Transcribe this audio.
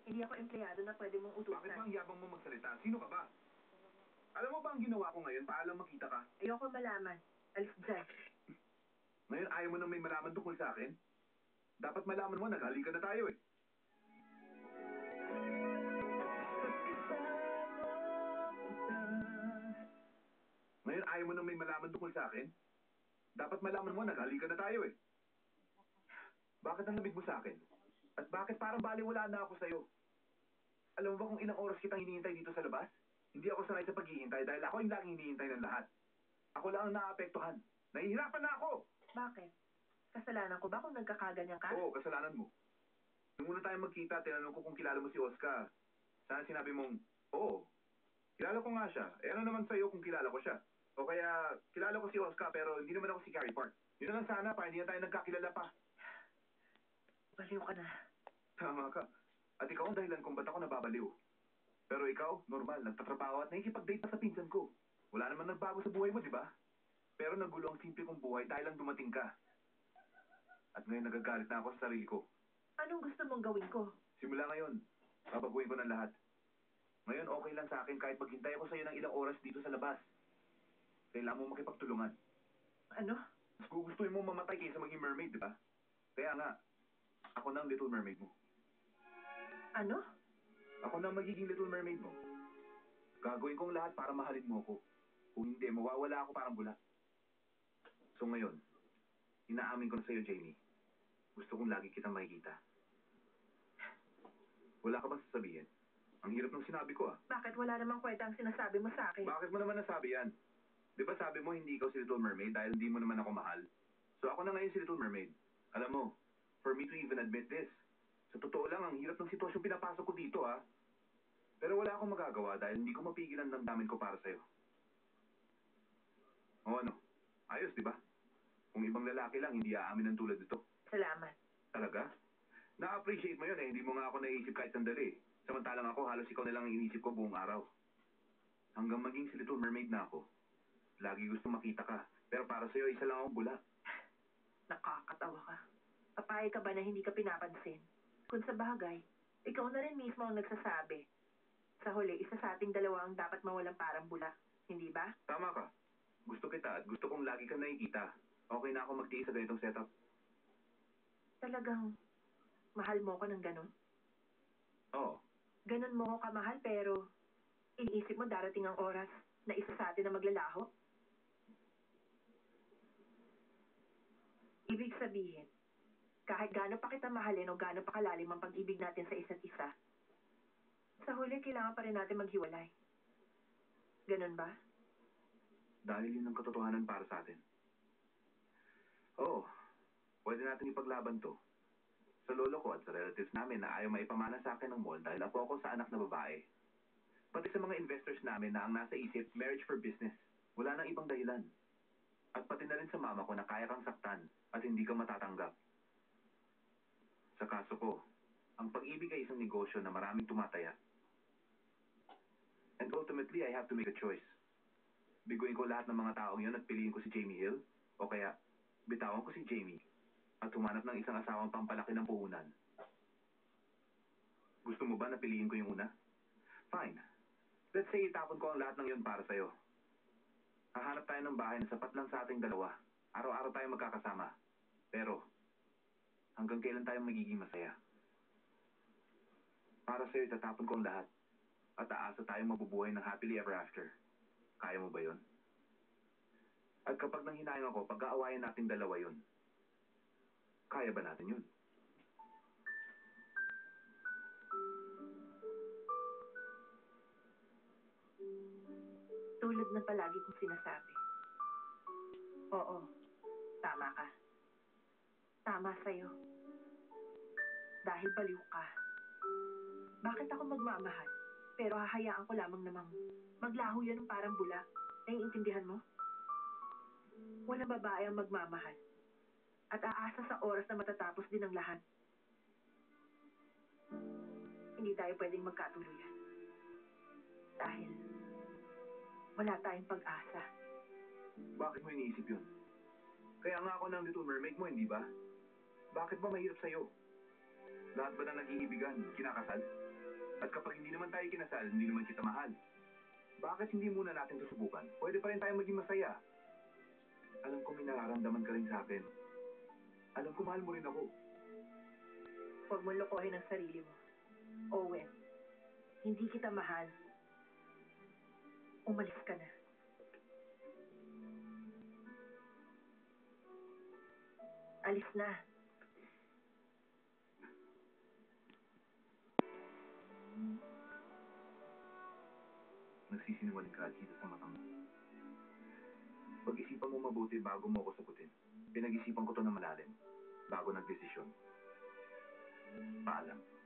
Hindi ako empleyado na pwede mong Bakit ba utusan. ang yabang mo magsalita? Sino ka ba? Alam mo ba ang ginawa ko ngayon? Paalang makita ka. Ayoko malaman. Alis dyan. Ngayon ayaw mo nang may malaman tungkol sa akin? Dapat malaman mo, naghalikan na tayo eh. Ngayon ayaw mo nang may malaman tungkol sa akin? Dapat malaman mo, naghalikan na tayo eh. Bakit ang lamig mo sa akin? At bakit parang baliwala na ako sa'yo? Alam mo ba kung ilang oras kitang hinihintay dito sa labas? Hindi ako sanay sa paghihintay dahil ako yung laging hinihintay ng lahat. Ako lang ang naapektuhan. Nahihirapan na ako! Bakit? Kasalanan ko ba kung nagkakaganyan ka? Oo, kasalanan mo. Nung una tayo magkita, tinanong ko kung kilala mo si Oscar. Sana sinabi mong, oo, kilala ko nga siya. Eh ano naman sa'yo kung kilala ko siya? O kaya, kilala ko si Oscar pero hindi naman ako si Carrie Park. Yun na lang sana para hindi na tayo nagkakilala pa. Baliw ka na. Tama ka. At ikaw ang dahilan kung ba't ako nababaliw. Pero ikaw, normal, nagtatrabaho at nakikipag-date pa sa pinsan ko. Wala naman nagbago sa buhay mo, di ba? Pero nagulo ang simple kong buhay dahil lang dumating ka. At ngayon nagagalit na ako sa sarili ko. Anong gusto mong gawin ko? Simula ngayon, babaguhin ko ng lahat. Ngayon okay lang sa akin kahit maghintay ako sa'yo ng ilang oras dito sa labas. Kailangan mo makipagtulungan. Ano? Mas gugustuhin mo mamatay kaysa maging mermaid, di ba? Kaya nga, ako na ang Little Mermaid mo. Ano? Ako na ang magiging Little Mermaid mo. Gagawin kong lahat para mahalin mo ko. Kung hindi, mawawala ako parang bula. So ngayon, inaamin ko na sa'yo, Jamie. Gusto kong lagi kitang makikita. Wala ka bang sasabihin? Ang hirap ng sinabi ko ah. Bakit wala namang kwenta ang sinasabi mo sa akin? Bakit mo naman nasabi yan? Di ba sabi mo hindi ikaw si Little Mermaid dahil hindi mo naman ako mahal? So ako na ngayon si Little Mermaid. Alam mo, for me to even admit this, sa totoo lang, ang hirap ng sitwasyon pinapasok ko dito ah. Pero wala akong magagawa dahil hindi ko mapigil ang damdamin ko para sa'yo. O ano? Ayos, di ba? Kung ibang lalaki lang, hindi aamin ng tulad nito. Salamat. Talaga? Na-appreciate mo yun eh. Hindi mo nga ako naisip kahit sandali. Samantalang ako, halos ikaw na lang ang inisip ko buong araw. Hanggang maging si Little Mermaid na ako. Lagi gusto makita ka. Pero para sa'yo, isa lang akong bula. Nakakatawa ka. Papayag ka ba na hindi ka pinapansin? Kung sa bagay, ikaw na rin mismo ang nagsasabi. Sa huli, isa sa ating dalawa ang dapat mawalang parang bula. Hindi ba? Tama ka. Gusto kita at gusto kong lagi kang nakikita. Okay na ako magtiis sa ganitong setup. Talagang mahal mo ko ng ganon? Oo. Ganon mo ko kamahal pero iniisip mo darating ang oras na isa sa atin na maglalaho? Ibig sabihin, kahit gaano pa kita mahalin o gaano pa kalalim ang pag-ibig natin sa isa't isa, sa huli kailangan pa rin natin maghiwalay. Ganon ba? Dahil yun ang katotohanan para sa atin. Oo. Pwede natin ipaglaban to. Sa lolo ko at sa relatives namin na ayaw maipamana sa akin ng mall dahil apo ako sa anak na babae. Pati sa mga investors namin na ang nasa isip, marriage for business. Wala nang ibang dahilan. At pati na rin sa mama ko na kaya kang saktan at hindi ka matatanggap. Sa kaso ko, ang pag-ibig ay isang negosyo na maraming tumataya. And ultimately, I have to make a choice. Biguin ko lahat ng mga taong yun at piliin ko si Jamie Hill o kaya bitawan ko si Jamie at humanap ng isang asawang pampalaki ng puhunan. Gusto mo ba na piliin ko yung una? Fine. Let's say itapon ko ang lahat ng yun para sa'yo. Hahanap tayo ng bahay na sapat lang sa ating dalawa. Araw-araw tayo magkakasama. Pero, hanggang kailan tayo magiging masaya? Para sa'yo, itatapon ko ang lahat. At aasa tayong mabubuhay ng happily ever after. Kaya mo ba yun? At kapag nanghinayang ako, pag-aawayan nating dalawa yun. Kaya ba natin yun? Tulad ng palagi kong sinasabi. Oo, tama ka. Tama sa'yo. Dahil baliw ka. Bakit ako magmamahal? Pero hahayaan ko lamang namang maglaho yan ng parang bula. Naiintindihan mo? Walang babae ang magmamahal. At aasa sa oras na matatapos din ang lahat. Hindi tayo pwedeng magkatuluyan. Dahil wala tayong pag-asa. Bakit mo iniisip yun? Kaya nga ako ng Little Mermaid mo, hindi ba? Bakit ba mahirap sa'yo? Lahat ba na nag-iibigan, kinakasal? At kapag hindi naman tayo kinasal, hindi naman kita mahal. Bakit hindi muna natin susubukan? Pwede pa rin tayo maging masaya. Alam ko may nararamdaman ka rin sa akin. Alam ko mahal mo rin ako. Huwag mo lokohin ang sarili mo. Owen, hindi kita mahal. Umalis ka na. Alis na. Nagsisinungaling ka, Alcida, sa mata mo. Pag-isipan mo mabuti bago mo ako sagutin. Pinag-isipan ko to ng malalim. Bago nagdesisyon. Paalam.